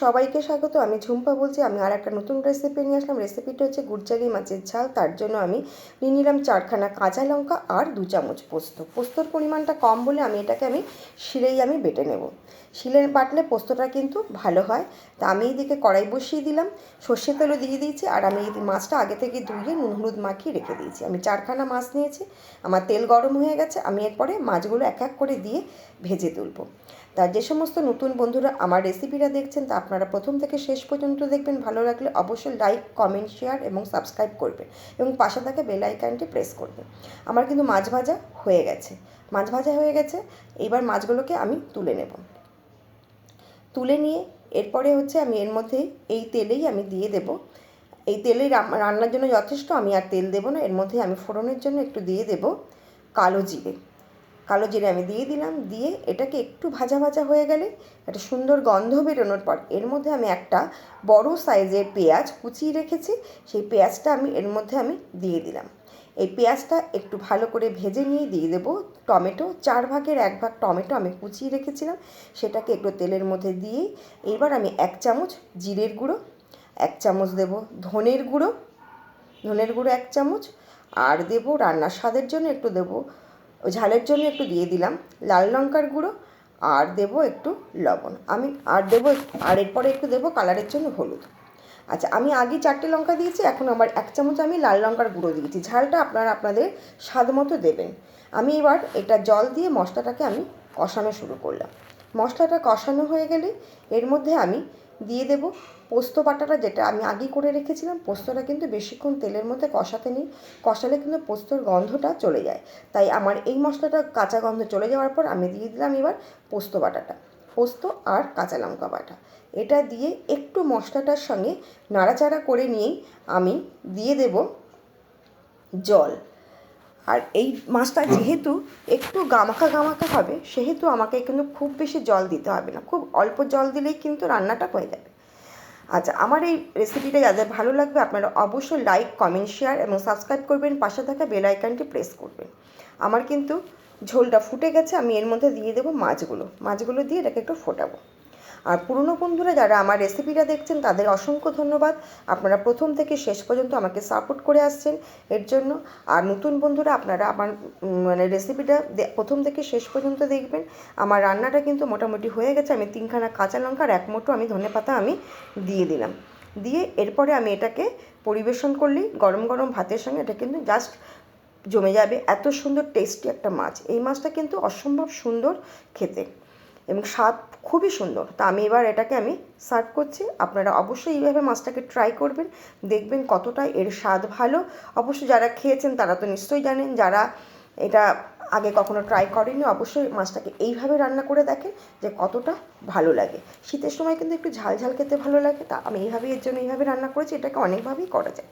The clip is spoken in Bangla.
সবাইকে স্বাগত। আমি ঝুম্পা বলছি। আমি আর একটা নতুন রেসিপি নিয়ে আসলাম। রেসিপিটা হচ্ছে গুড়চালি মাছের ঝাল। তার জন্য আমি নিয়ে নিলাম 4খানা কাঁচা লঙ্কা আর 2 চামচ পোস্ত। পোস্তর পরিমাণটা কম বলে এটাকে শিলেই বেটে নেব। শিলে বাটলে পোস্তটা কিন্তু ভালো হয়। তা আমি এইদিকে কড়াই বসিয়ে দিলাম, সর্ষের তেলও দিয়ে দিয়েছি। আর আমি এই মাছটা আগে থেকে ধুয়ে নুন হলুদ মাখিয়ে রেখে দিয়েছি। আমি 4খানা মাছ নিয়েছি। আমার তেল গরম হয়ে গেছে। আমি এরপরে মাছগুলো এক এক করে দিয়ে ভেজে তুলব। তা যে সমস্ত নতুন বন্ধুরা আমার রেসিপিটা দেখছেন তা আপনারা প্রথম থেকে শেষ পর্যন্ত দেখবেন। ভালো লাগলে অবশ্যই লাইক, কমেন্ট, শেয়ার এবং সাবস্ক্রাইব করবেন এবং পাশে থাকা বেল আইকনটি প্রেস করবেন। আমার কিন্তু মাছ ভাজা হয়ে গেছে। এবার মাছগুলোকে আমি তুলে নেব। তুলে নিয়ে এরপরে আমি এর মধ্যে এই তেলেই আমি দিয়ে দেব। এই তেলেই রান্নার জন্য যথেষ্ট, আমি আর তেল দেবো না। এর মধ্যে আমি ফোড়নের জন্য একটু দিয়ে দেব কালো জিরে আমি দিয়ে দিলাম। দিয়ে এটাকে একটু ভাজা ভাজা হয়ে গেলে একটা সুন্দর গন্ধ বেরোনোর পর এর মধ্যে আমি একটা বড় সাইজের পেঁয়াজ কুচিয়ে রেখেছি, সেই পেঁয়াজটা এর মধ্যে দিয়ে দিলাম। এই পেঁয়াজটা একটু ভালো করে ভেজে নিয়ে দিয়ে দেবো টমেটো। 4 ভাগের 1 ভাগ টমেটো আমি কুচিয়ে রেখেছিলাম, সেটাকে একটু তেলের মধ্যে দিয়ে এবার আমি 1 চামচ জিরের গুঁড়ো, 1 চামচ দেব ধনের গুঁড়ো 1 চামচ, আর দেবো রান্নার স্বাদের জন্য একটু দেবো, ঝালের জন্য একটু দিয়ে দিলাম লাল লঙ্কার গুঁড়ো, আর দেবো একটু লবণ। আর এরপরে একটু দেবো কালারের জন্য হলুদ। আচ্ছা, আমি আগে 4টে লঙ্কা দিয়েছি, এখন আমার 1 চামচ আমি লাল লঙ্কার গুঁড়ো দিয়েছি। ঝালটা আপনারা আপনাদের স্বাদ মতো দেবেন। আমি এবার এটা জল দিয়ে মশলাটাকে কষানো শুরু করলাম। মশলাটা কষানো হয়ে গেলে এর মধ্যে আমি দিয়ে দেব পোস্ত বাটাটা, যেটা আমি আগেই করে রেখেছিলাম। পোস্তটা কিন্তু বেশিক্ষণ তেলের মধ্যে কষাতে নেই, কষালে কিন্তু পোস্তর গন্ধটা চলে যায়। তাই আমার এই মশলাটা কাঁচা গন্ধ চলে যাওয়ার পর আমি দিয়ে দিলাম এবার পোস্ত বাটাটা, পোস্ত আর কাঁচা লঙ্কা বাটা। এটা দিয়ে একটু মশলাটার সঙ্গে নাড়াচাড়া করে নিয়েই আমি দিয়ে দেব জল। আর এই মাছটা যেহেতু একটু গামাখা হবে, সেহেতু আমাকে কিন্তু খুব বেশি জল দিতে হবে না, খুব অল্প জল দিলেই কিন্তু রান্নাটা হয়ে যাবে। আচ্ছা, আমার এই রেসিপিটা যাদের ভালো লাগবে আপনারা অবশ্যই লাইক, কমেন্ট, শেয়ার এবং সাবস্ক্রাইব করবেন, পাশে থাকা বেল আইকনটি প্রেস করবেন। আমার কিন্তু ঝোলটা ফুটে গেছে। আমি এর মধ্যে দিয়ে দেবো মাছগুলো দিয়ে এটাকে একটু ফোটাবো। আর পুরনো বন্ধুরা যারা আমার রেসিপিটা দেখছেন তাদের অসংখ্য ধন্যবাদ। আপনারা প্রথম থেকে শেষ পর্যন্ত আমাকে সাপোর্ট করে আসছেন এর জন্য। আর নতুন বন্ধুরা আপনারা আমার রেসিপিটা প্রথম থেকে শেষ পর্যন্ত দেখবেন। আমার রান্নাটা কিন্তু মোটামুটি হয়ে গেছে। আমি 3খানা কাঁচা লঙ্কা আর 1 মুঠো ধনেপাতা দিয়ে দিলাম। দিয়ে এরপরে আমি এটাকে পরিবেশন করলেই গরম গরম ভাতের সঙ্গে এটা কিন্তু জাস্ট জমে যাবে। এত সুন্দর টেস্টি একটা মাছ। এই মাছটা কিন্তু অসম্ভব সুন্দর খেতে এবং স্বাদ খুবই সুন্দর। তা আমি এবার এটাকে সার্ভ করছি। আপনারা অবশ্যই এইভাবে মাছটাকে ট্রাই করবেন, দেখবেন কতটা এর স্বাদ ভালো। অবশ্যই যারা খেয়েছেন তারা তো নিশ্চয়ই জানেন, যারা এটা আগে কখনো ট্রাই করেননি অবশ্যই মাছটাকে এইভাবে রান্না করে দেখেন যে কতটা ভালো লাগে। শীতের সময় কিন্তু একটু ঝাল ঝাল খেতে ভালো লাগে। তা আমি এর জন্য এইভাবে রান্না করেছি। এটাকে অনেকভাবেই করা যায়।